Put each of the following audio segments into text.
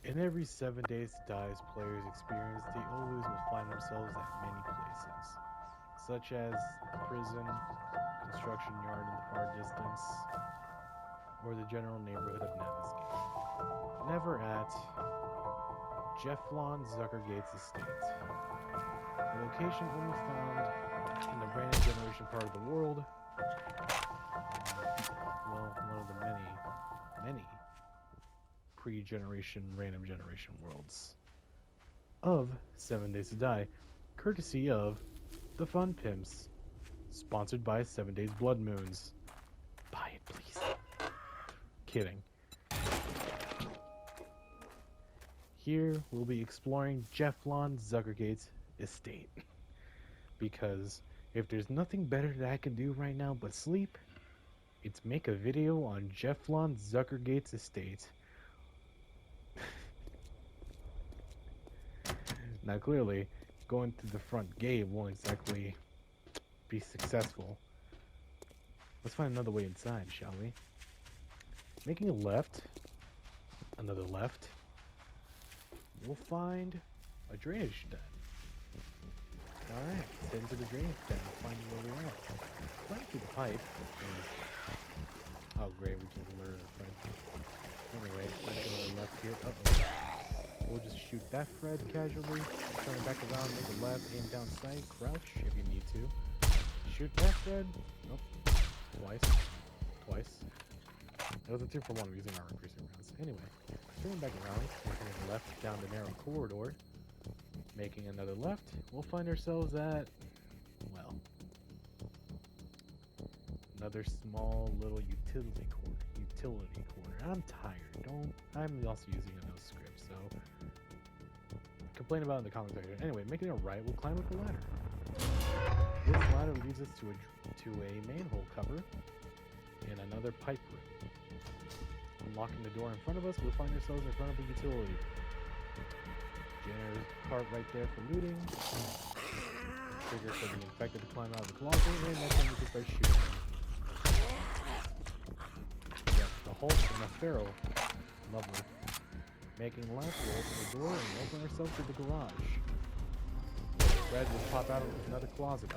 In every 7 Days to Die's players experience, they always will find themselves at many places, such as the prison, construction yard in the far distance, or the general neighborhood of Navezgane. Never at Jeffelon Zuckergates estate, a location only found in the random generation part of the world. Well, one of the many pre-generation random generation worlds of 7 Days to Die, courtesy of the Fun Pimps, sponsored by 7 Days Blood Moons. Buy it, please. Kidding. Here we'll be exploring Jeffelon Zuckergate's estate. Because if there's nothing better that I can do right now but sleep, it's make a video on Jeffelon Zuckergate's estate. Now clearly, going through the front gate won't exactly be successful. Let's find another way inside, shall we? Making a left, another left, we'll find a drainage den. Alright, let's head into the drainage den and find where we're at. Flying through the pipe. Oh great, we just alerted a friend. Anyway, let's go to the left here. We'll just shoot that Fred casually. Turn it back around, make a left, aim down sight, crouch if you need to. Shoot that Fred. Nope. Twice. That was a 2 for 1 using our increasing rounds. Anyway, turning back around, making a left down the narrow corridor. Making another left, we'll find ourselves at, well, another small little utility corner. I'm tired. I'm also using a no script, so complain about it in the comment section. Anyway, making a right, we'll climb up the ladder. This ladder leads us to a manhole cover and another pipe room. Unlocking the door in front of us, we'll find ourselves in front of a utility. Janitor's cart right there for looting. Trigger for the infected to climb out of the closet, and next time we can start shooting. Yep, the Hulk and the Pharaoh. Lovely. Making left, we'll open the door and open ourselves to the garage. Red will pop out of another closet.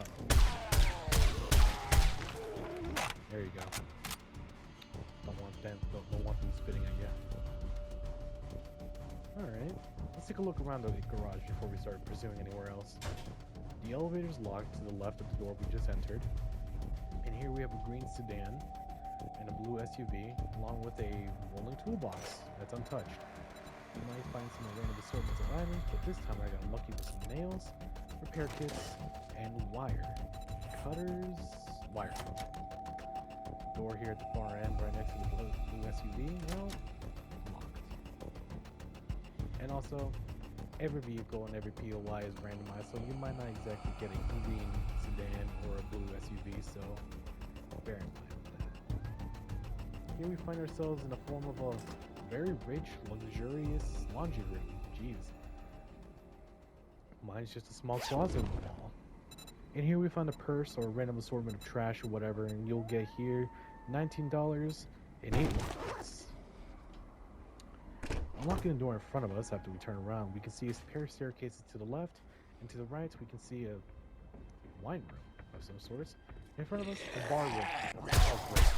There you go. Don't want them spitting at you. Alright, let's take a look around the garage before we start pursuing anywhere else. The elevator is locked to the left of the door we just entered. And here we have a green sedan and a blue SUV, along with a rolling toolbox that's untouched. You might find some random assortments of items, but this time I got lucky with some nails, repair kits, and wire. Wire. Door here at the far end, right next to the blue SUV, well, locked. And also, every vehicle and every POI is randomized, so you might not exactly get a green sedan or a blue SUV, so bear in mind with that. Here we find ourselves in the form of a very rich, luxurious laundry room. Jeez. Mine's just a small closet in the wall. And here we find a purse or a random assortment of trash or whatever, and you'll get here $19 and 8 months. Unlocking the door in front of us after we turn around, we can see a pair of staircases to the left, and to the right we can see a wine room of some sorts. In front of us, a bar room. Oh, great.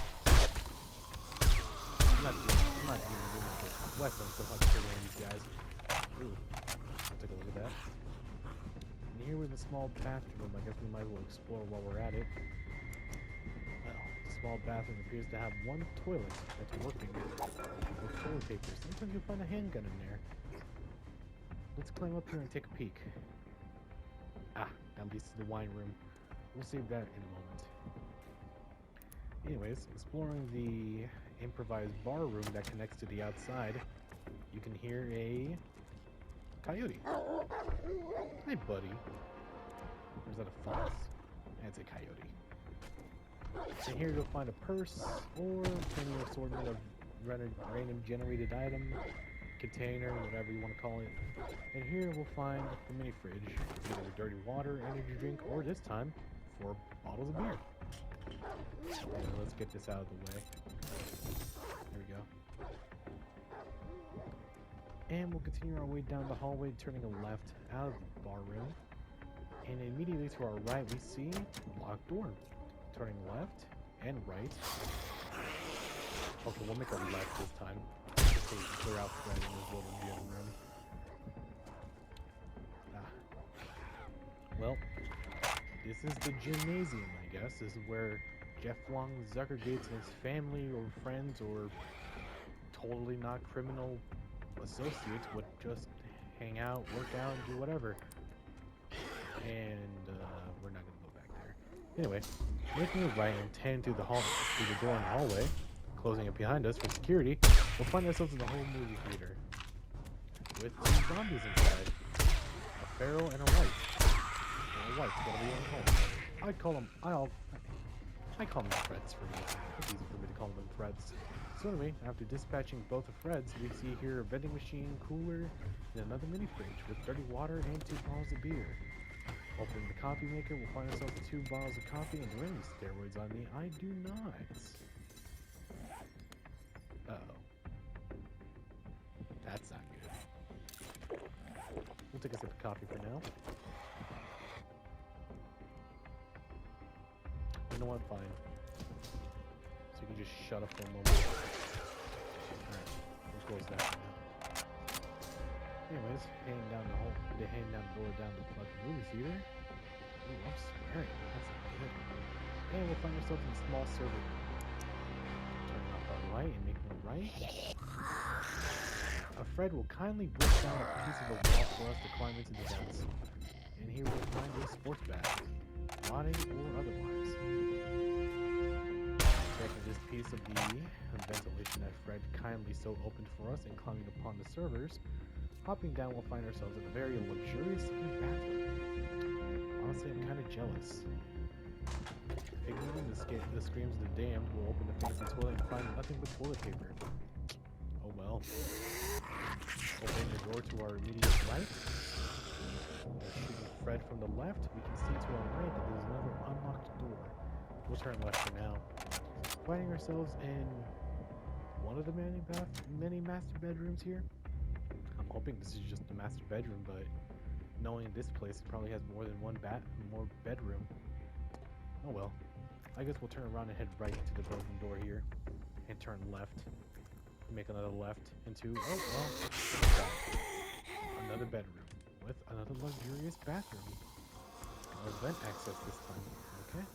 I'm not doing this. Weston still has to figure these guys. Ooh. I'll take a look at that. And here we have a small bathroom. I guess we might as well explore while we're at it. Well, the small bathroom appears to have one toilet that's working with toilet paper. Sometimes you'll find a handgun in there. Let's climb up here and take a peek. Now this is the wine room. We'll save that in a moment. Anyways, exploring the improvised bar room that connects to the outside, you can hear a coyote. Hi, buddy. Or is that a fox? That's a coyote. And here you'll find a purse or any assortment of random generated item, container, whatever you want to call it. And here we'll find the mini fridge, either dirty water, energy drink, or this time, 4 bottles of beer. And let's get this out of the way. There we go. And we'll continue our way down the hallway, turning a left out of the bar room. And immediately to our right, we see a locked door. Turning left and right. Okay, we'll make a left this time, just so we can clear out Fred in his little gym room. Well, this is the gymnasium, I guess. This is where Jeffelon, Zuckergates, and his family or friends or totally not criminal associates would just hang out, work out, and do whatever. And we're not going to go back there. Anyway, making a right and 10 through the door in the hallway, closing it behind us for security, we'll find ourselves in the whole movie theater with some zombies inside. A feral and a white. Or a white, whatever you want to call them. I call them threads for me. It's easy for me to call them threads. So anyway, after dispatching both of Fred's, we see here a vending machine, cooler, and another mini fridge with dirty water and 2 bottles of beer. Opening the coffee maker, we'll find ourselves 2 bottles of coffee and there are any steroids on me. I do not. Uh-oh. That's not good. We'll take a sip of coffee for now. You know what? Fine. So you can just shut up for a moment. Alright, we'll close that for now. Anyways, heading down the door down to the movie theater. Ooh, I'm swearing. That's not good. And we'll find ourselves in a small server. Turning off our light and making a right. Fred will kindly break down a piece of the wall for us to climb into the vents. And here we'll find a sports bag, rotting or otherwise. Checking this piece of the ventilation that Fred kindly so opened for us and climbing upon the servers. Hopping down, we'll find ourselves in a very luxurious looking bathroom. Honestly, I'm kind of jealous. Ignoring the screams of the damned, we'll open the fancy toilet and find nothing but toilet paper. Oh well. Opening the door to our immediate right. Shooting Fred from the left, we can see to our right that there's another unlocked door. We'll turn left for now. Finding ourselves in one of the many master bedrooms here. I'm hoping this is just the master bedroom, but knowing this place, it probably has more than one bedroom. Oh well. I guess we'll turn around and head right into the broken door here, and turn left. Make another left into another bedroom with another luxurious bathroom. Vent access this time. Okay.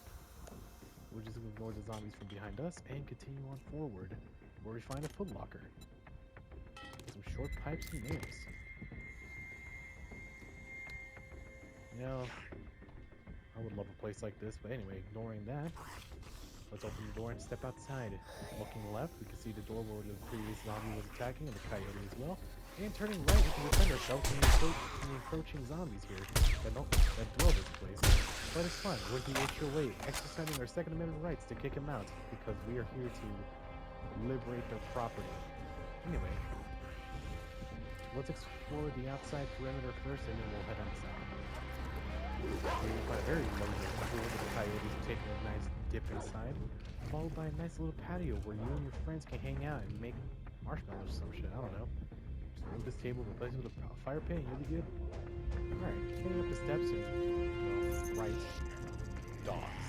We're just gonna ignore the zombies from behind us and continue on forward, where we find a foot locker. Some short pipes and nails. You know, I would love a place like this, but anyway, ignoring that, let's open the door and step outside. Looking left, we can see the door where the previous zombie was attacking, and the coyote as well. And turning right, we can defend ourselves from the encroaching zombies here that dwell this place. But it's fine, we're the HOA, exercising our Second Amendment rights to kick him out, because we are here to liberate their property. Anyway, let's explore the outside perimeter first, and then we'll head outside. Here we find a very lovely pool with the coyotes taking a nice dip inside, followed by a nice little patio where you and your friends can hang out and make marshmallows or some shit, I don't know. Just move this table, replace it with a fire pit, and you'll be good. Alright, heading up the steps and, well, right. Dogs.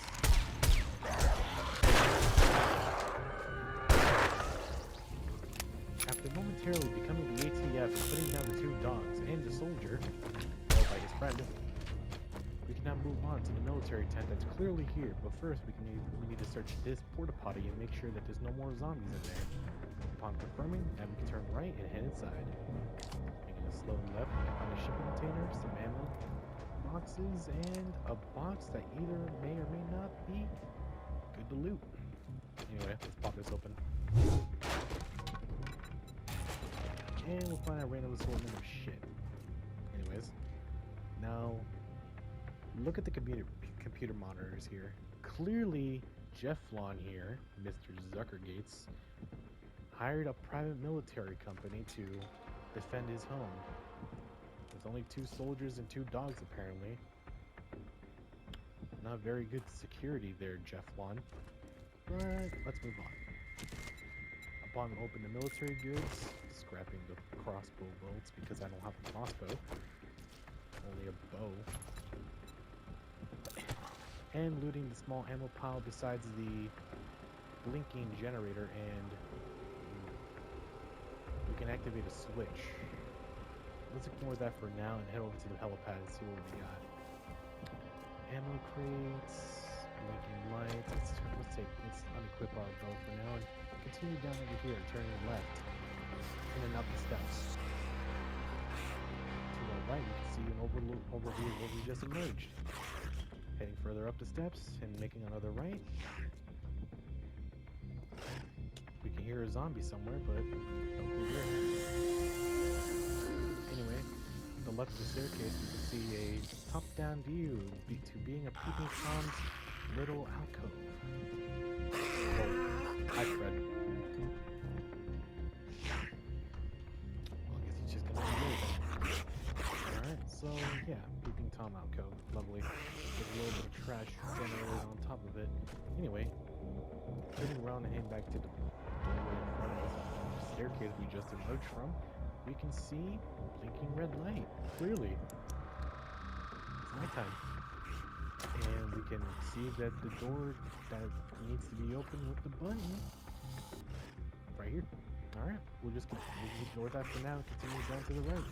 After momentarily becoming the ATF and putting down the 2 dogs and the soldier, followed by his friend, we can now move on to the military tent that's clearly here, but first we need to search this porta potty and make sure that there's no more zombies in there. Upon confirming, now we can turn right and head inside. Taking a slow left, we can find a shipping container, some ammo boxes, and a box that either may or may not be good to loot. Anyway, let's pop this open. And we'll find a random assortment of shit. Anyways, now look at the computer monitors here. Clearly, Jeffelon here, Mr. Zuckergates, hired a private military company to defend his home. With only 2 soldiers and 2 dogs, apparently. Not very good security there, Jeffelon. But let's move on. A Upon open the military goods, scrapping the crossbow bolts because I don't have a crossbow, only a bow, and looting the small ammo pile besides the blinking generator, and we can activate a switch. Let's ignore that for now and head over to the helipad and see what we got. Ammo crates, blinking lights. Let's unequip our bow for now and continue down over here, turning left, in and up the steps. To our right, you can see an overview of what we just emerged. Heading further up the steps and making another right. We can hear a zombie somewhere, but no clue where. Anyway, on the left of the staircase, you can see a top-down view to being a peeping Tom's little alcove. Oh, hi, Fred. Well, I guess he's just gonna be there. Alright, so yeah, peeping Tom alcove. Lovely. With a little bit of trash generated on top of it. Anyway, turning around and heading back to the doorway in front of us, the staircase we just emerged from, we can see blinking red light. Clearly. It's nighttime. And we can see that the door that needs to be opened with the button right here. Alright, we'll ignore that for now and continue down to the right.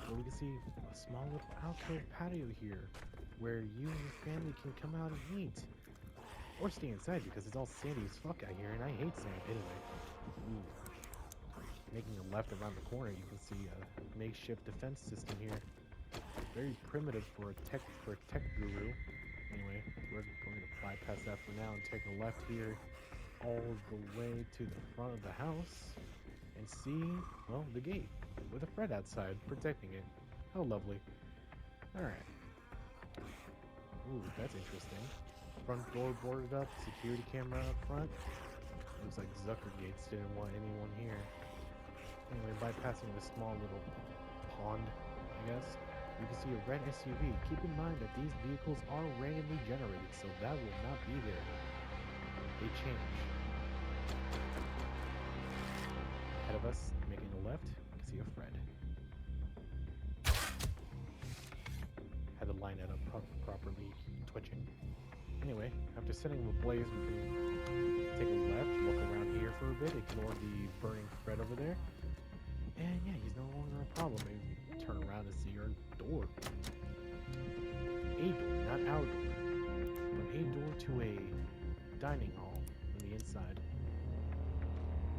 Where we can see a small little alcove patio here where you and your family can come out and eat. Or stay inside because it's all sandy as fuck out here and I hate sand anyway. Ooh. Making a left around the corner, you can see a makeshift defense system here. Very primitive for a tech guru. Anyway, we're going to bypass that for now and take a left here all the way to the front of the house and see, well, the gate with a Fred outside protecting it. How lovely. Alright. Ooh, that's interesting. Front door boarded up, security camera up front. Looks like Zuckergates didn't want anyone here. Anyway, bypassing this small little pond, I guess, you can see a red SUV. Keep in mind that these vehicles are randomly generated, so that will not be there. They change. Ahead of us, making a left, you can see a Fred. Had to line it up properly, twitching. Anyway, after setting them ablaze, we can take a left, look around here for a bit, ignore the burning Fred over there. And yeah, he's no longer a problem. Maybe turn around and see our door. A door, not our door, but a door to a dining hall on the inside.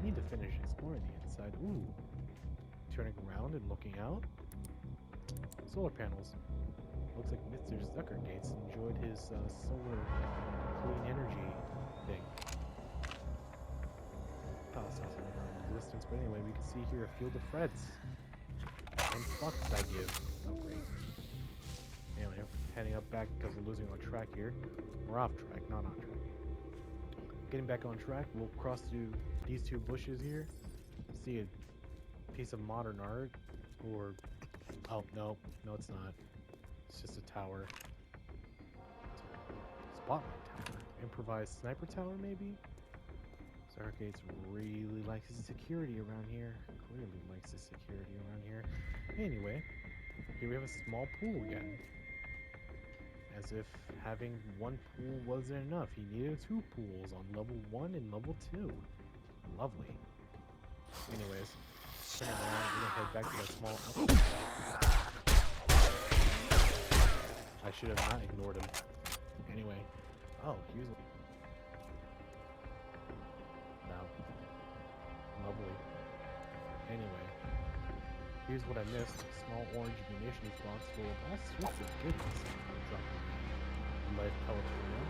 We need to finish exploring the inside. Ooh. Turning around and looking out. Solar panels. Looks like Mr. Zuckergates enjoyed his solar clean energy thing. Power source in existence, but anyway, we can see here a field of Freds. And fucks I give. Oh, great. Anyway, heading up back because we're losing our track here. We're off track, not on track. Getting back on track, we'll cross through these two bushes here. See a piece of modern art, or... oh, no, it's not. It's just a tower. Spotlight tower. Improvised sniper tower, maybe? Zuckergates really likes his security around here. Clearly likes his security around here. Anyway, here we have a small pool again. As if having one pool wasn't enough. He needed two pools on level 1 and level 2. Lovely. Anyways, turning around, we're gonna head back to that small... I should have not ignored him. Anyway. Oh, here's... no. Lovely. Anyway. Here's what I missed. Small orange munitions box full of all sorts of goodness. Drop lead pellet ammo.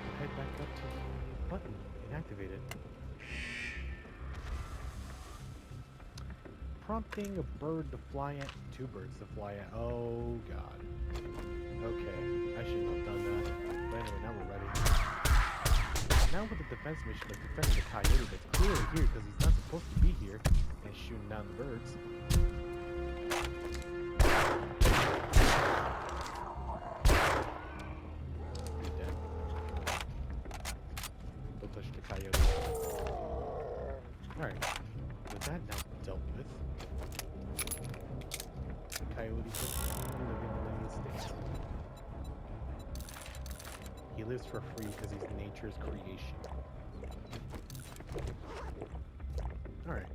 We'll head back up to the button and activate it. Prompting a bird to fly at... two birds to fly at... oh god. Okay, I shouldn't have done that. But anyway, now we're ready. Now with the defense mission of defending the coyote that's clearly here because he's not supposed to be here, and shooting down the birds. He's dead. Don't touch the coyote. dealt with. Coyote just living in the States. He lives for free because he's nature's creation. Alright.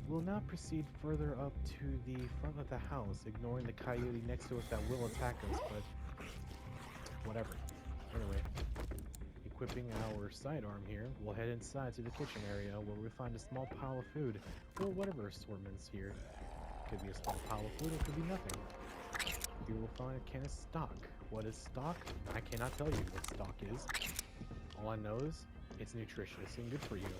We'll now proceed further up to the front of the house, ignoring the coyote next to us that will attack us, but whatever. Anyway, equipping our sidearm here, we'll head inside to the kitchen area where we find a small pile of food, or whatever assortments here. Could be a small pile of food, or it could be nothing. Here we'll find a can of stock. What is stock? I cannot tell you what stock is. All I know is it's nutritious and good for you.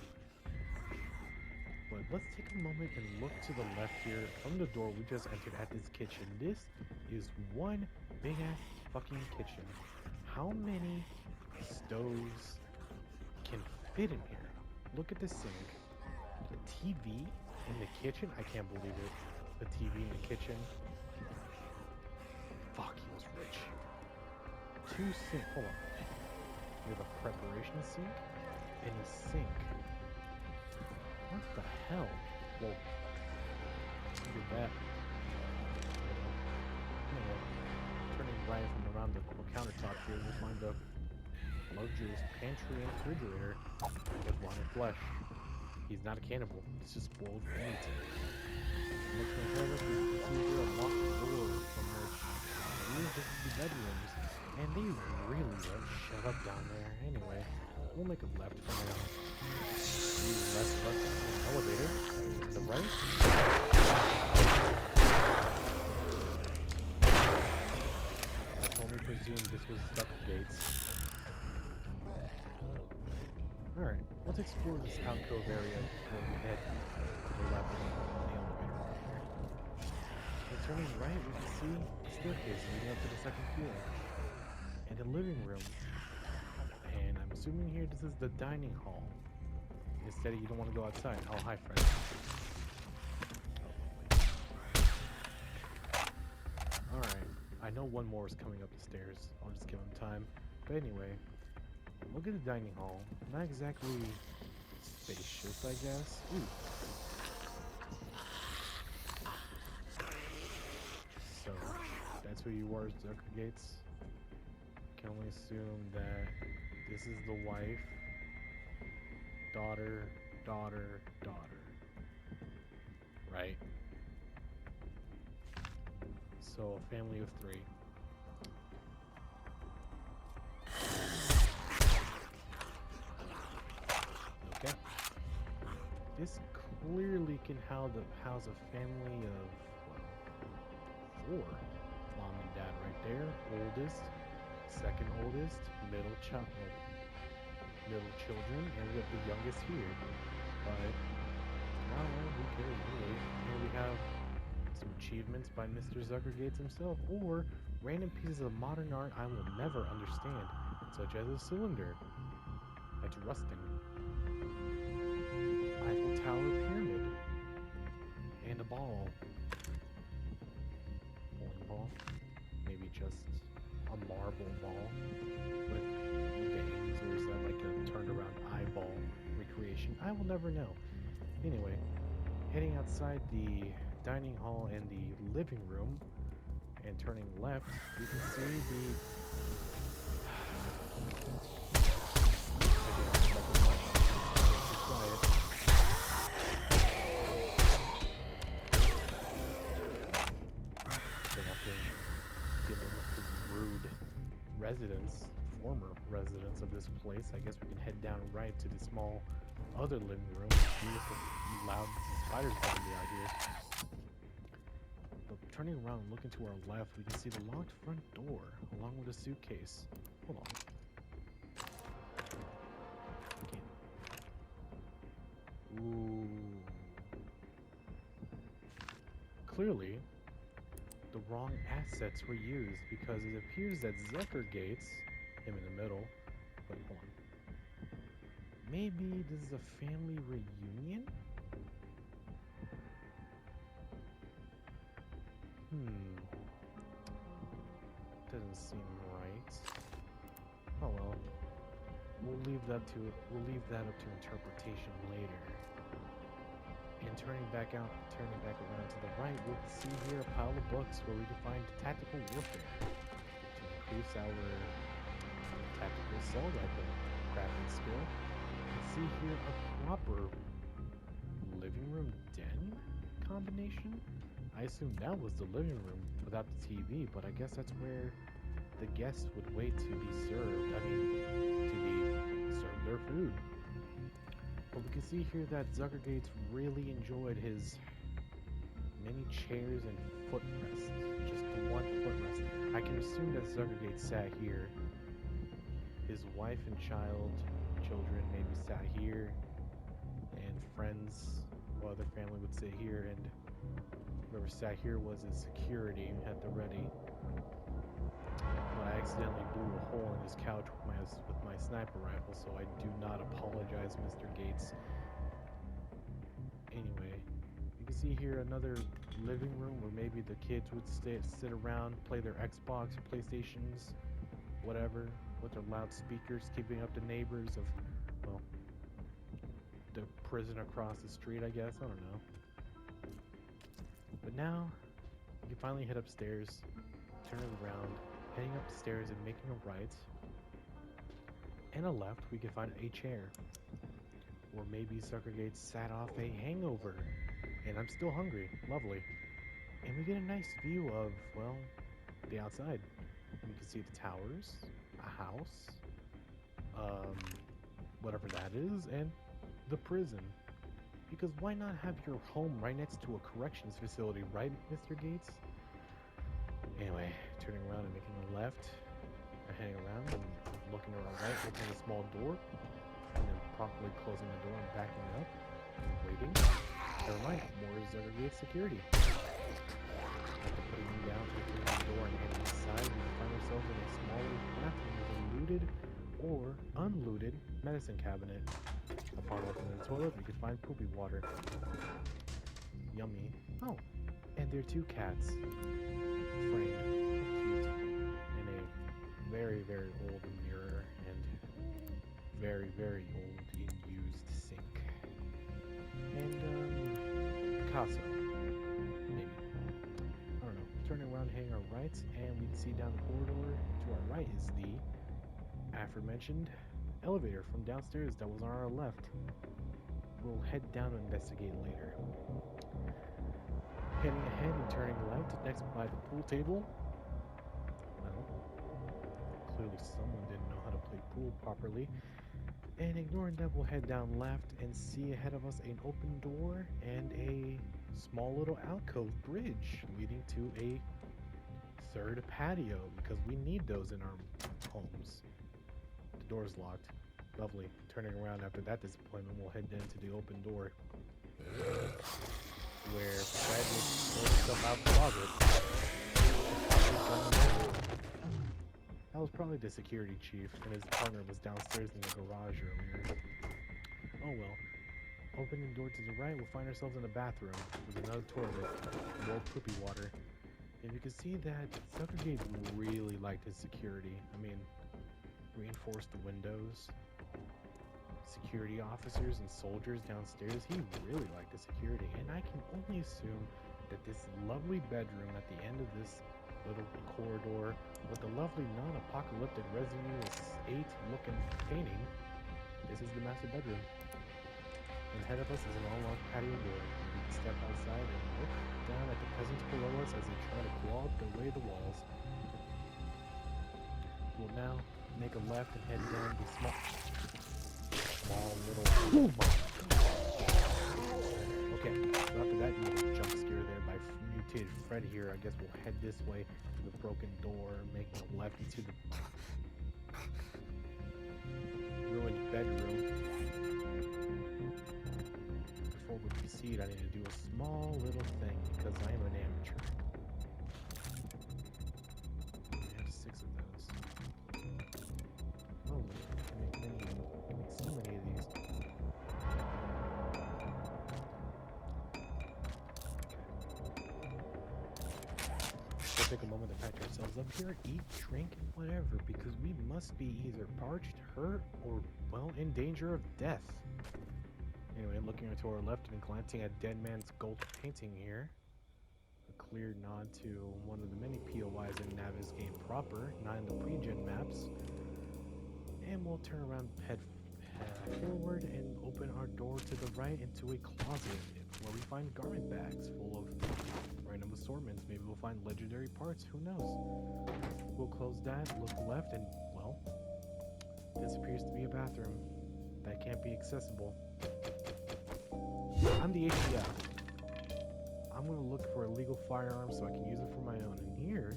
But let's take a moment and look to the left here from the door we just entered at this kitchen. This is one big ass fucking kitchen. How many stoves can fit in here? Look at the sink. The TV in the kitchen? I can't believe it. The TV in the kitchen. Fuck, he was rich. 2 sinks. Hold on. We have a preparation sink and a sink. What the hell? Whoa. Look at that. Anyway, turning right from around the countertop here, we'll find the luxurious pantry and refrigerator with rotting flesh. He's not a cannibal. It's just spoiled meat. Looking ahead of you, we see here a locked door from which leads to the bedrooms. And they really are shut up down there. Anyway, we'll make a left for now. Left elevator. To the right. I can only presume this was Zuckergates. Alright, let's explore this alcove area before we head to the left on the elevator. And turning right, we can see the staircase leading up to the 2nd floor. And the living room. And I'm assuming here this is the dining hall. Instead, you don't want to go outside. Oh, hi, Fred. Alright. I know one more is coming up the stairs. I'll just give him time. But anyway, look at the dining hall. Not exactly spacious, I guess. Ooh. So, that's who you are, Zuckergates. Can only assume that this is the wife. Daughter. Right? So, a family of 3. Okay. This clearly can house a family of, well, 4. Mom and dad right there. Oldest. 2nd oldest. Middle children, and we have the youngest here. But I don't know, who cares really? Here we have some achievements by Mr. Zuckergates himself, or random pieces of modern art I will never understand, such as a cylinder that's rusting, Eiffel Tower pyramid, and a ball. Bowling ball. Maybe just a marble ball with veins, or is that like a turned around eyeball recreation? I will never know. Anyway, heading outside the dining hall and the living room and turning left, you can see the former residents of this place. I guess we can head down right to the small other living room. See if the loud spiders gonna be out here. But turning around and looking to our left, we can see the locked front door along with a suitcase. Hold on. Again. Ooh. Clearly, the wrong assets were used because it appears that Zuckergates, him in the middle, but hold on. Maybe this is a family reunion? Doesn't seem right. Oh well. We'll leave that up to interpretation later. And turning back around to the right, we can see here a pile of books where we can find tactical warfare to increase our tactical assault rifle crafting skill. We can see here a proper living room den combination. I assume that was the living room without the TV, but I guess that's where the guests would wait to be served. To be served their food. But we can see here that Zuckergates really enjoyed his many chairs and footrests. Just one footrest. I can assume that Zuckergates sat here. His wife and children maybe sat here, and friends or other family would sit here, and whoever sat here was his security at the ready. But I accidentally blew a hole in his couch with my sniper rifle, so I do not apologize, Mr. Gates. Anyway, you can see here another living room where maybe the kids would sit around, play their Xbox, PlayStations, whatever, with their loudspeakers, keeping up the neighbors of, well, the prison across the street, I guess. I don't know. But now, you can finally head upstairs, turn around, heading up the stairs and making a right. And a left, we can find a chair. Or maybe Zuckergates sat off a hangover. And I'm still hungry. Lovely. And we get a nice view of, well, the outside. And you can see the towers, a house, whatever that is, and the prison. Because why not have your home right next to a corrections facility, right, Mr. Gates? Anyway, turning around and making a left, heading around and looking around right, opening a small door, and then promptly closing the door and backing up and waiting. Never mind, more Zuckergates security. After putting me down to the door and heading inside, we find ourselves in a small little bathroom with a looted or unlooted medicine cabinet. Upon opening the toilet, we could find poopy water. Yummy. Oh, and there are two cats framed, cute, in a very, very old mirror and very, very old in-used sink. And, Picasso. Maybe. I don't know. Turning around, heading our right, and we can see down the corridor to our right is the aforementioned elevator from downstairs that was on our left. We'll head down to investigate later. Heading ahead and turning left next by the pool table. Well, clearly someone didn't know how to play pool properly. And ignoring that, we'll head down left and see ahead of us an open door and a small little alcove bridge leading to a third patio, because we need those in our homes. The door's locked. Lovely. Turning around after that disappointment, we'll head into the open door where Fred was pulling stuff out of the closet. That was probably the security chief, and his partner was downstairs in the garage earlier. Oh well. Opening the door to the right, we'll find ourselves in the bathroom with another toilet, more poopy water. And you can see that Zuckergates really liked his security. I mean, reinforced the windows, security officers and soldiers downstairs. He really liked the security, and I can only assume that this lovely bedroom at the end of this little corridor with the lovely non-apocalyptic Resident Evil 8 looking painting, this is the master bedroom. And ahead of us is an unlocked patio door. We can step outside and look down at the peasants below us as they try to claw away the walls. We'll now make a left and head down the small little... Oh my god! Okay, so after that little jump scare there by mutated Fred here, I guess we'll head this way to the broken door, making a left into the ruined bedroom. Before we proceed, I need to do a small little thing because I am an amateur. I have 6 of those. Oh, I can make so many of these. We'll take a moment to patch ourselves up here, eat, drink, whatever, because we must be either parched, hurt, or, well, in danger of death. Anyway, looking to our left and glancing at Dead Man's gold painting here. A clear nod to one of the many POIs in Navezgane proper, not in the pre-gen maps. And we'll turn around, head forward, and open our door to the right into a closet where we find garment bags full of random assortments. Maybe we'll find legendary parts, who knows? We'll close that, look left, and, well, this appears to be a bathroom that can't be accessible. I'm the ATF. I'm going to look for a legal firearm so I can use it for my own. And here,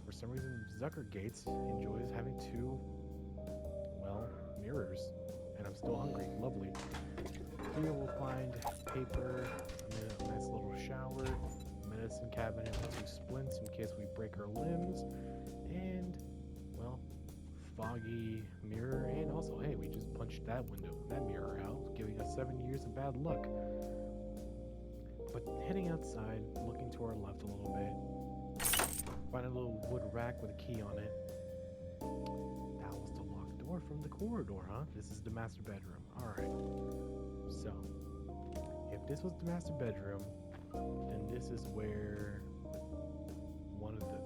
for some reason, Zuckergates enjoys having two, well, mirrors. And I'm still hungry. Lovely. Here we'll find paper, a nice little shower, medicine cabinet with two splints in case we break our limbs, and, well, foggy mirror, and also, hey, we just punched that mirror out, giving us 7 years of bad luck. But heading outside, looking to our left a little bit, find a little wood rack with a key on it. That was the locked door from the corridor, huh? This is the master bedroom. Alright. So, if this was the master bedroom, then this is where one of the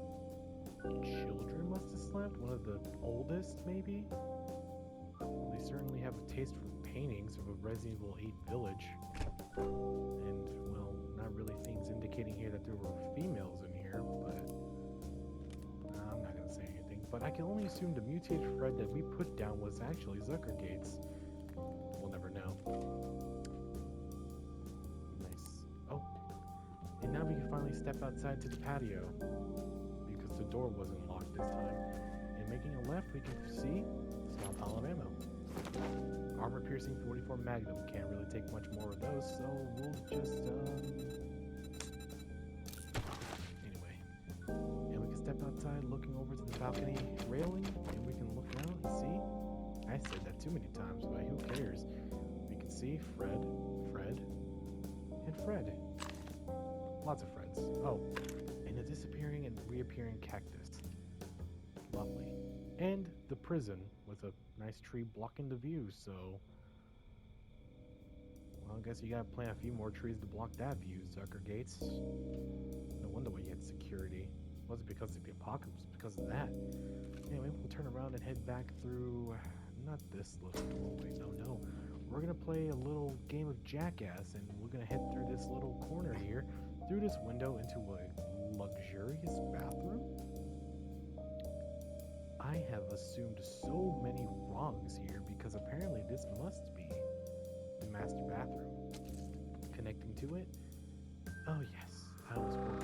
children must have slept? One of the oldest, maybe? They certainly have a taste for paintings of a Resident Evil 8 village. And, well, not really things indicating here that there were females in here, but I'm not going to say anything. But I can only assume the mutated Fred that we put down was actually Zuckergates. We'll never know. Nice. Oh, and now we can finally step outside to the patio, because the door wasn't locked this time. And making a left, we can see a small pile of ammo. Armor-piercing 44 Magnum. Can't really take much more of those, so we'll just, anyway. And we can step outside, looking over to the balcony railing, and we can look out and see. I said that too many times, but who cares? We can see Fred, and Fred. Lots of Freds. Oh, and a disappearing and reappearing cactus. Lovely. And the prison with a nice tree blocking the view, so... Well, I guess you gotta plant a few more trees to block that view, Zuckergates. No wonder why you had security. It wasn't because of the apocalypse, because of that. Anyway, we'll turn around and head back through... Not this little doorway, no. We're gonna play a little game of Jackass, and we're gonna head through this little corner here, through this window into a luxurious bathroom? I have assumed so many wrongs here because apparently this must be the master bathroom. Connecting to it? Oh yes, I was wrong.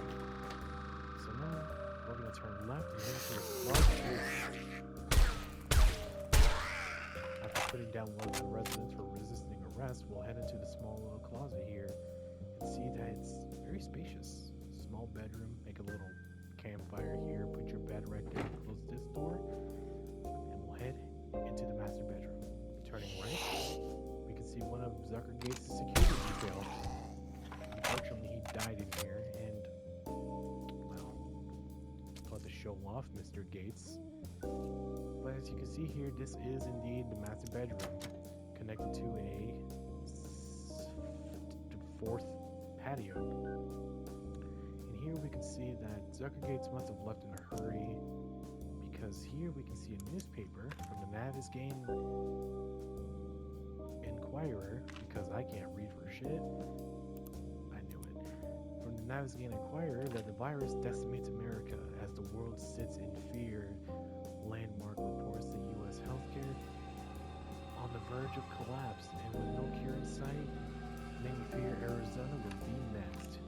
So now we're going to turn left and head to a large space. After putting down one of the residents for resisting arrest, we'll head into the small little closet here and see that it's very spacious. Small bedroom, make a little campfire here, put your bed right there, close this door, and we'll head into the master bedroom. Turning right, we can see one of Zuckergates' security detail. Unfortunately, he died in here, and, well, thought to show off Mr. Gates. But as you can see here, this is indeed the master bedroom, connected to a fourth patio. Here we can see that Zuckergates must have left in a hurry, because here we can see a newspaper from the Navezgane Inquirer, because I can't read for shit. I knew it. From the Navezgane Inquirer that the virus decimates America as the world sits in fear. Landmark reports the U.S. healthcare on the verge of collapse, and with no cure in sight, many fear Arizona will be next.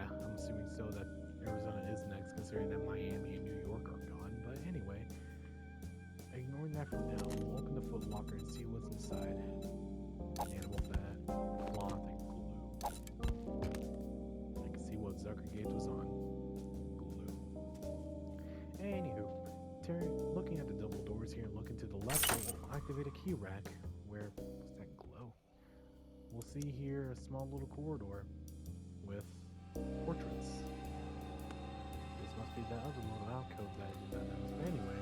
I'm assuming so that Arizona is next, considering that Miami and New York are gone. But anyway, ignoring that for now, we'll open the foot locker and see what's inside. Animal fat, cloth, and glue. I can see what Zuckergates was on. Glue. Anywho, looking at the double doors here and looking to the left, we'll activate a key rack. What's that glow? We'll see here a small little corridor with portraits. This must be that other little alcove that I did not notice. But anyway,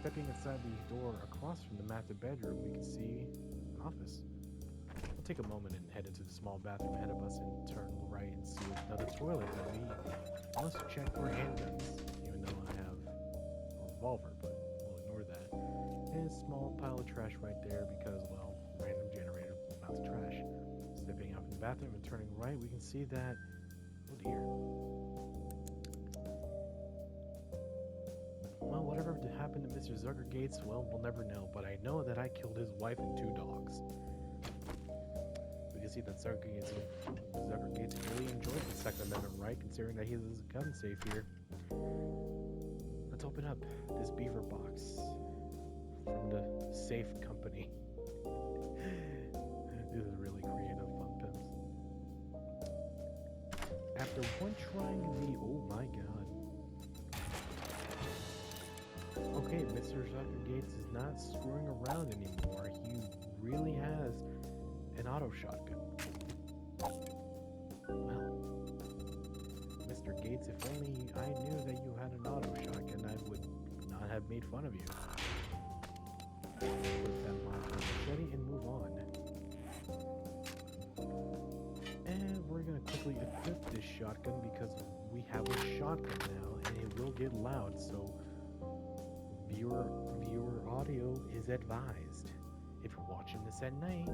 Stepping inside the door across from the master bedroom, we can see an office. We'll take a moment and head into the small bathroom ahead of us and turn right and see another toilet that we must check for handguns, even though I have a revolver, but we'll ignore that. And a small pile of trash right there because, well, random generator amounts of trash. Stepping out from the bathroom and turning right, we can see that, oh dear. Well, whatever happened to Mr. Zuckergates, well, we'll never know, but I know that I killed his wife and 2 dogs. We can see that Zuckergates really enjoyed the Second Amendment right, considering that he has a gun safe here. Let's open up this beaver box from the safe company. This is really creative, fun pimps. After one trying the, oh my god. Okay, Mr. Zuckergates is not screwing around anymore. He really has an auto shotgun. Well, Mr. Gates, if only I knew that you had an auto shotgun, I would not have made fun of you. Put that mark on the machete and move on. And we're gonna quickly equip this shotgun because we have a shotgun now, and it will get loud, so viewer audio is advised. If you're watching this at night,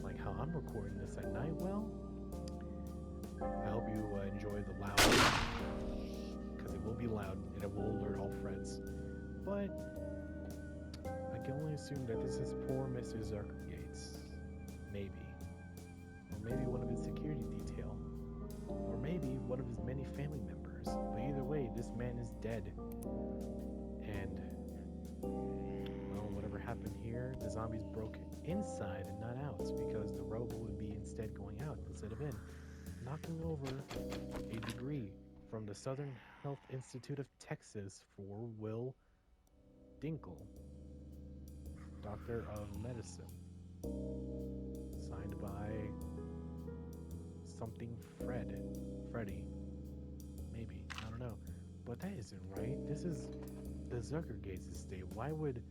like how I'm recording this at night, well, I hope you enjoy the loud, because it will be loud and it will alert all friends. But I can only assume that this is poor Mr. Zuckergates. Maybe. Or maybe one of his security detail. Or maybe one of his many family members. But either way, this man is dead. And, well, whatever happened here, the zombies broke inside and not out, because the robot would be instead going out instead of in, knocking over a degree from the Southern Health Institute of Texas for Will Dinkle, Doctor of Medicine, signed by something Freddy, maybe, I don't know, but that isn't right. This is the Zuckergates estate. Why would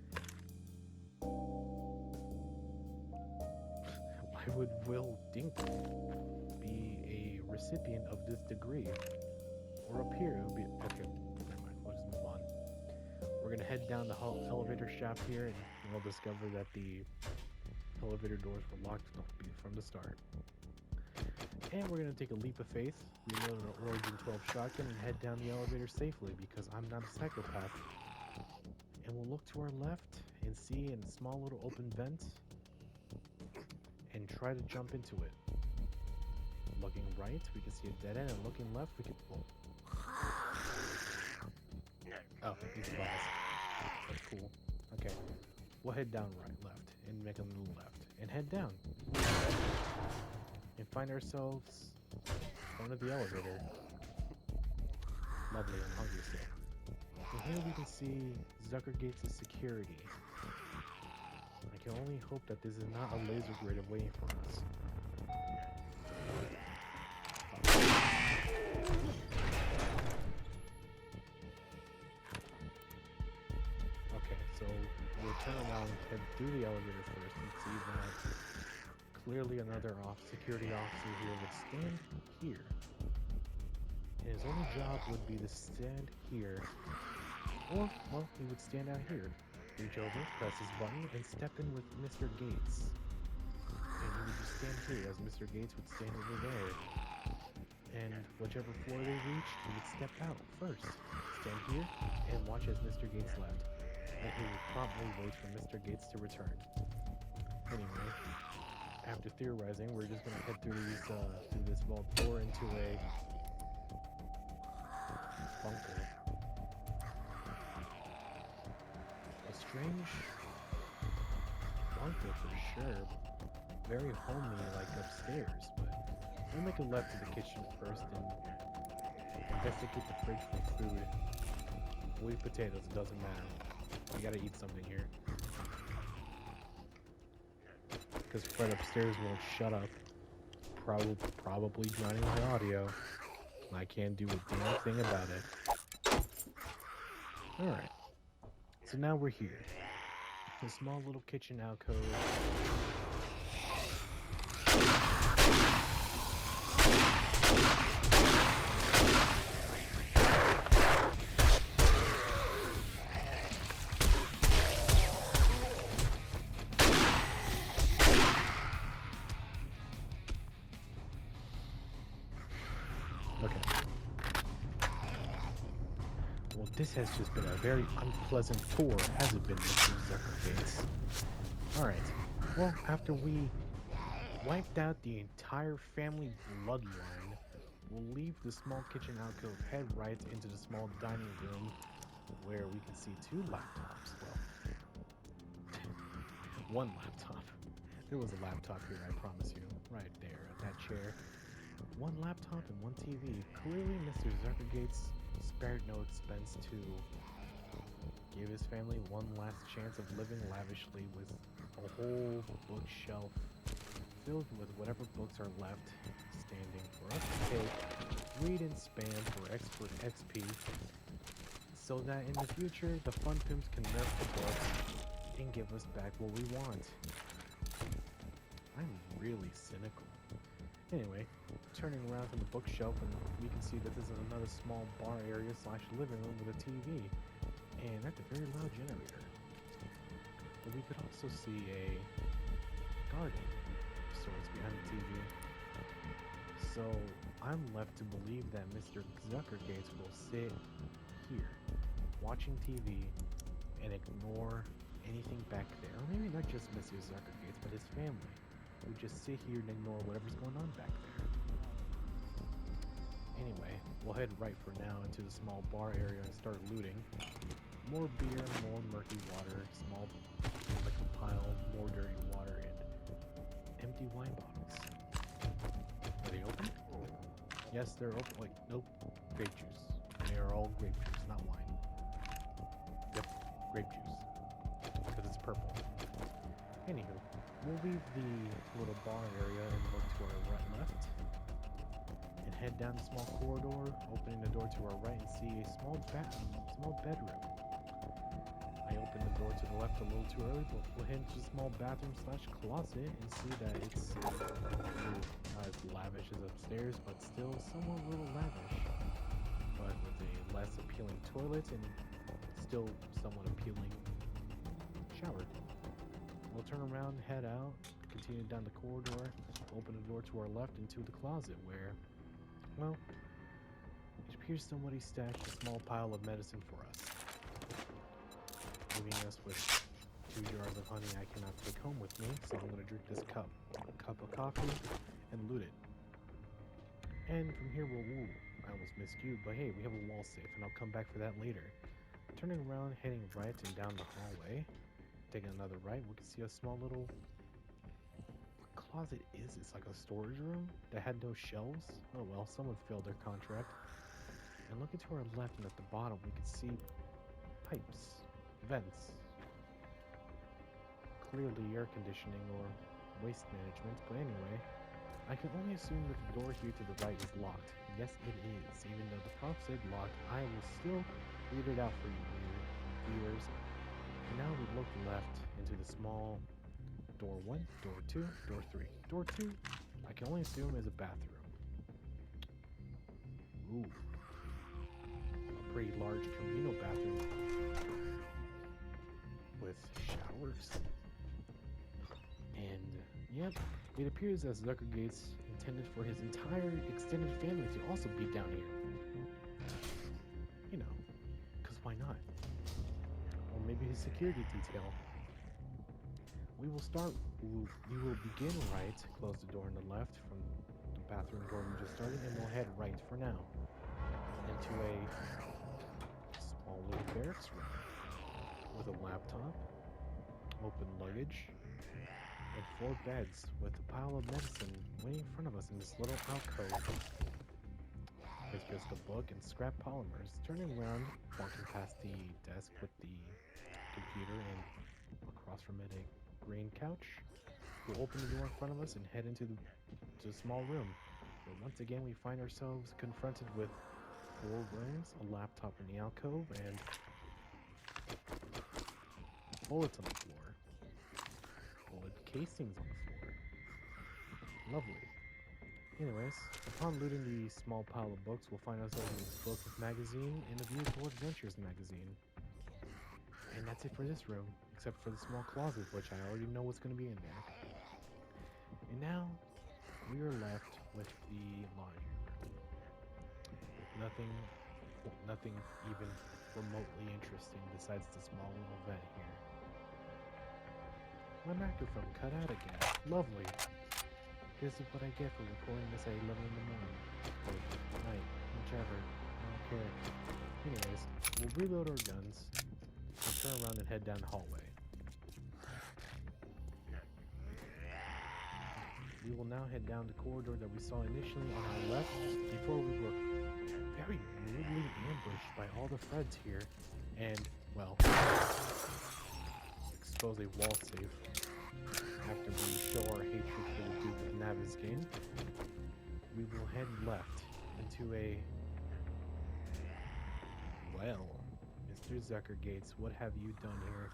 Will Dinkle be a recipient of this degree? Or appear to be? Okay, never mind. We'll just move on. We're gonna head down the elevator shaft here, and we'll discover that the elevator doors were locked from the start. And we're gonna take a leap of faith, reload an Origin 12 shotgun, and head down the elevator safely because I'm not a psychopath. And we'll look to our left and see a small little open vent and try to jump into it. Looking right, we can see a dead end, and looking left, we can... Oh, he's the boss. That's cool. Okay. We'll head down left, and make a little left, and head down. And find ourselves in front of the elevator. Lovely, I'm hungry still. And here we can see Zuckergates' security. I can only hope that this is not a laser grid waiting for us. Okay, so we'll turn around and head through the elevator first and see that clearly another security officer here would stand here. And his only job would be to stand here. Or, well, he would stand out here, reach over, press his button, and step in with Mr. Gates. And he would just stand here as Mr. Gates would stand over there. And whichever floor they reached, he would step out first, stand here, and watch as Mr. Gates left. And he would promptly wait for Mr. Gates to return. Anyway, after theorizing, we're just going to head through this vault door into a bunker. A strange bunker for sure. Very homey, like upstairs, but we'll make a left to the kitchen first and investigate the fridge for food. We'll eat potatoes, it doesn't matter. We gotta eat something here. Because Fred upstairs won't shut up. Probably drowning my audio. I can't do a damn thing about it. Alright. So now we're here. A small little kitchen alcove. Okay. Well, this has just been a very unpleasant tour, has it been, Mr. Zuckergates? Alright. Well, after we wiped out the entire family bloodline, we'll leave the small kitchen alcove, head right into the small dining room where we can see two laptops. Well, one laptop. There was a laptop here, I promise you. Right there, at that chair. One laptop and one TV. Clearly, Mr. Zuckergates spared no expense to give his family one last chance of living lavishly with a whole bookshelf filled with whatever books are left standing for us to take, read and spam for expert XP, so that in the future the fun pimps can nerf the books and give us back what we want. I'm really cynical. Anyway, turning around from the bookshelf, and we can see that this is another small bar area / living room with a TV, and that's a very loud generator. But we could also see a garden of sorts behind the TV. So I'm left to believe that Mr. Zuckergates will sit here, watching TV, and ignore anything back there. Or maybe not just Mr. Zuckergates, but his family. We just sit here and ignore whatever's going on back there. Anyway, we'll head right for now into the small bar area and start looting. More beer, more murky water, small liquor pile, more dirty water, and empty wine bottles. Are they open? Yes, they're open. Like, nope, grape juice. They are all grape juice, not wine. Yep, grape juice. Because it's purple. Anywho, we'll leave the little bar area and look to our right left. And head down the small corridor, opening the door to our right and see a small bedroom. I opened the door to the left a little too early, but we'll head into the small bathroom / closet and see that it's not as lavish as upstairs, but still somewhat a little lavish. But with a less appealing toilet and still somewhat appealing shower. We'll turn around, head out, continue down the corridor, open the door to our left into the closet where, well, it appears somebody stashed a small pile of medicine for us, leaving us with 2 jars of honey I cannot take home with me, so I'm going to drink this cup of coffee and loot it. And from here I almost missed you, but hey, we have a wall safe and I'll come back for that later. Turning around, heading right and down the hallway. Taking another right, we can see a small little closet. It's like a storage room that had no shelves. Oh well, someone failed their contract. And looking to our left and at the bottom, we can see pipes, vents. Clearly air conditioning or waste management, but anyway, I can only assume that the door here to the right is locked. Yes, it is. Even though the prompt said locked, I will still read it out for you, viewers. And now we look left into the small door 1, door 2, door 3. Door 2, I can only assume is a bathroom. Ooh. A pretty large communal bathroom with showers. And, yep, it appears as Zuckergates intended for his entire extended family to also be down here. You know, because why not? Or maybe his security detail. We will begin right, close the door on the left from the bathroom door we just started, and we'll head right for now into a small little barracks room with a laptop, open luggage, and 4 beds with a pile of medicine waiting in front of us in this little alcove. It's just a book and scrap polymers. Turning around, walking past the desk with the computer and across from it a green couch. We'll open the door in front of us and head into the small room, where once again we find ourselves confronted with 4 rooms, a laptop in the alcove, and bullets on the floor. Bullet casings on the floor. Lovely. Anyways, upon looting the small pile of books, we'll find ourselves in the Explosive magazine and the Beautiful Adventures magazine. And that's it for this room, except for the small closet, which I already know what's going to be in there. And now, we are left with the laundry room. With nothing even remotely interesting besides the small little vent here. My microphone cut out again. Lovely. This is what I get for recording this at 11 in the morning. Or night, whichever. I don't care. Anyways, we'll reload our guns. We'll turn around and head down the hallway. We will now head down the corridor that we saw initially on our left before we were very rudely ambushed by all the Freds here and, well, expose a wall safe after we show our hatred for the Duke of Navezgane. We will head left into a, well, Mr. Zuckergates, what have you done here?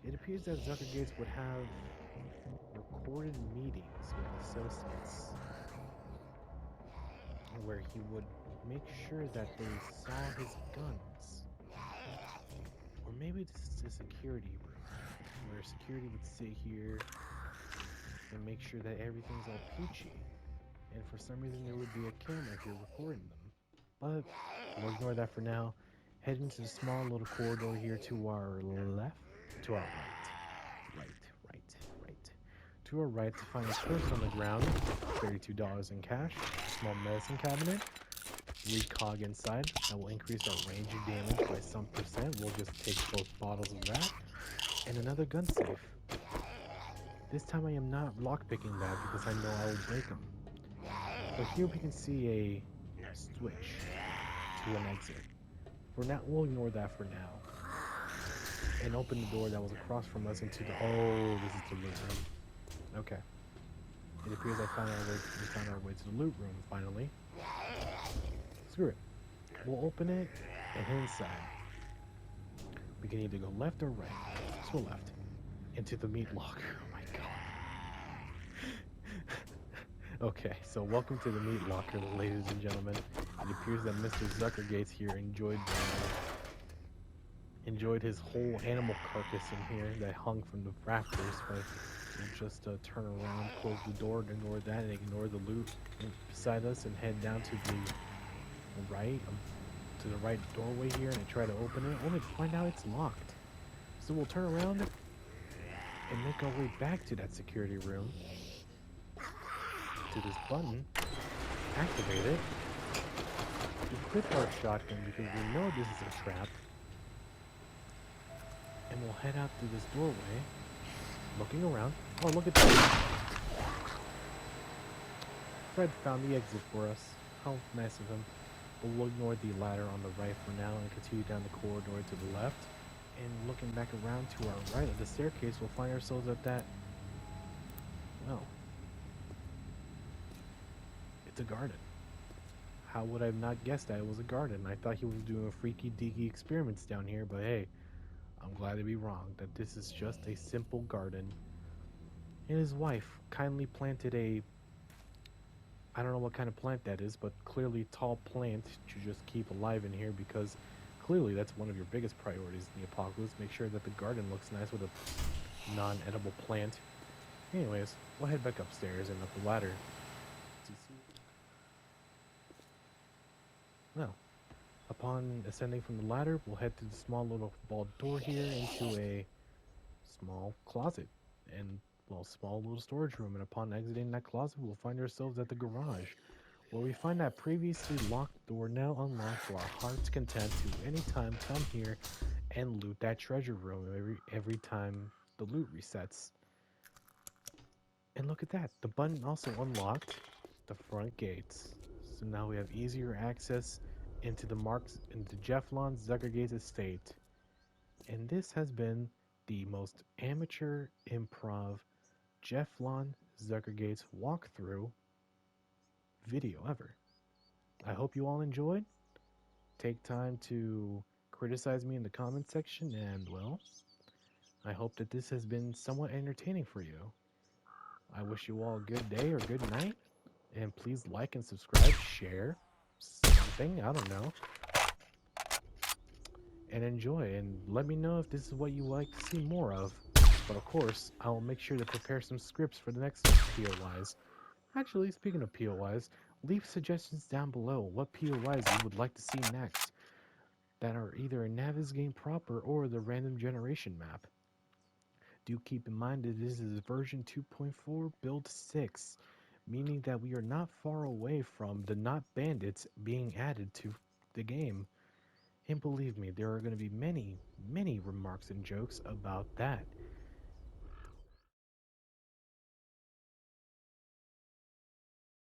It appears that Zuckergates would have recorded meetings with associates where he would make sure that they saw his guns. Or maybe this is a security room where security would sit here and make sure that everything's all peachy. And for some reason there would be a camera here recording them. But we'll ignore that for now. Head into the small little corridor here to our left, to our right. To our right to find a purse on the ground, $32 in cash, small medicine cabinet, recog inside that will increase our range of damage by some percent. We'll just take both bottles of that, and another gun safe. This time I am not lockpicking that because I know I will break them. But here we can see a switch to an exit. For now, we'll ignore that for now. And open the door that was across from us into the, oh, this is the loot room. Okay. It appears we found our way to the loot room, finally. Screw it. We'll open it and head inside. We can either go left or right. Let's go left. Into the meat locker. Oh my god. Okay, so welcome to the meat locker, ladies and gentlemen. It appears that Mr. Zuckergates here enjoyed his whole animal carcass in here that hung from the rafters, but we'll just turn around, close the door, ignore that, and ignore the loot beside us, and head down to the right doorway here, and try to open it, only to find out it's locked. So we'll turn around and make our way back to that security room, to this button, activate it, equip our shotgun because we know this is a trap, and we'll head out through this doorway, looking around. Oh, look at that! Fred found the exit for us. How nice of him. But we'll ignore the ladder on the right for now and continue down the corridor to the left. And looking back around to our right of the staircase, we'll find ourselves at that, well, it's a garden. How would I have not guessed that it was a garden? I thought he was doing freaky deaky experiments down here, but hey, I'm glad to be wrong, that this is just a simple garden. And his wife kindly planted a, I don't know what kind of plant that is, but clearly tall plant to just keep alive in here, because clearly that's one of your biggest priorities in the apocalypse. Make sure that the garden looks nice with a non-edible plant. Anyways, we'll head back upstairs and up the ladder. Well, upon ascending from the ladder, we'll head through the small little vault door here into a small closet and, well, small little storage room. And upon exiting that closet, we'll find ourselves at the garage, where we find that previously locked door now unlocked to our heart's content to anytime come here and loot that treasure room every time the loot resets. And look at that, the button also unlocked the front gates. So now we have easier access into the Jeffelon Zuckergates estate. And this has been the most amateur improv Jeffelon Zuckergates walkthrough video ever. I hope you all enjoyed. Take time to criticize me in the comment section, and, well, I hope that this has been somewhat entertaining for you. I wish you all a good day or good night, and please like and subscribe, share something, I don't know, and enjoy. And let me know if this is what you like to see more of. But of course, I will make sure to prepare some scripts for the next POYs. Actually, speaking of POYs, leave suggestions down below what POYs you would like to see next that are either in Navezgane proper or the random generation map. Do keep in mind that this is version 2.4 build 6, meaning that we are not far away from the not bandits being added to the game. And believe me, there are going to be many, many remarks and jokes about that.